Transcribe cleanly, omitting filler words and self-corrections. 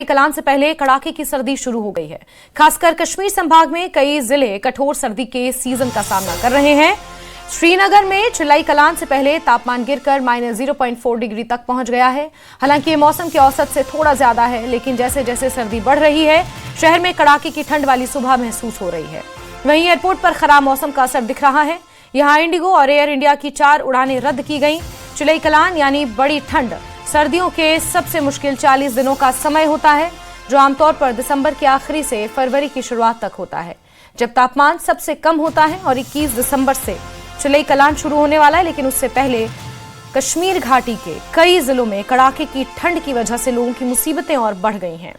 कलां से पहले कड़ाके की सर्दी शुरू हो गई है। खासकर कश्मीर संभाग में कई जिले कठोर सर्दी के सीजन का सामना कर रहे हैं। श्रीनगर में चिलाई कलां से पहले तापमान गिरकर -0.4 डिग्री तक पहुंच गया है। हालांकि ये मौसम के औसत से थोड़ा ज्यादा है, लेकिन जैसे जैसे सर्दी बढ़ रही है शहर में कड़ाके की ठंड वाली सुबह महसूस हो रही है। वहीं एयरपोर्ट पर खराब मौसम का असर दिख रहा है। यहां इंडिगो और एयर इंडिया की 4 उड़ानें रद्द की गई। चिलाई कलां यानी बड़ी ठंड सर्दियों के सबसे मुश्किल 40 दिनों का समय होता है, जो आमतौर पर दिसंबर के आखिरी से फरवरी की शुरुआत तक होता है, जब तापमान सबसे कम होता है। और 21 दिसंबर से चिलाई कलां शुरू होने वाला है, लेकिन उससे पहले कश्मीर घाटी के कई जिलों में कड़ाके की ठंड की वजह से लोगों की मुसीबतें और बढ़ गई हैं।